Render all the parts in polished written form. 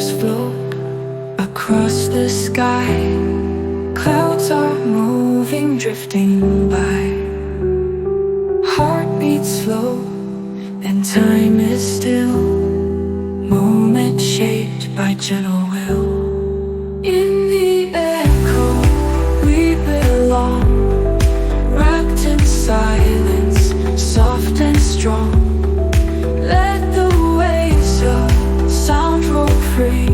colors float across the sky. Clouds are moving, drifting by. Heartbeats slow and time is still. Moment shaped by gentle will. In the echo we belong, wrapped in silence, soft and strong. Let the waves of sound roll free,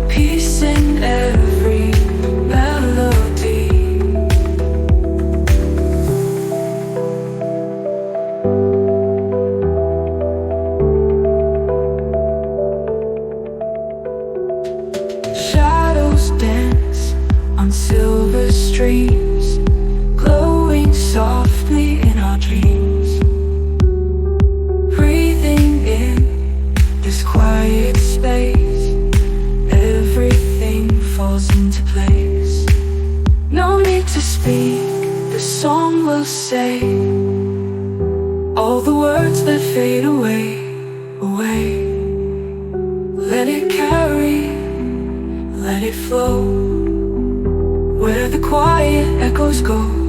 peace in every melody. Shadows dance on silver streams, glowing softly in our dreams. Breathing in this quiet space, everything falls into place. No need to speak, the song will say all the words that fade away, away. Let it carry, let it flow, where the quiet echoes go.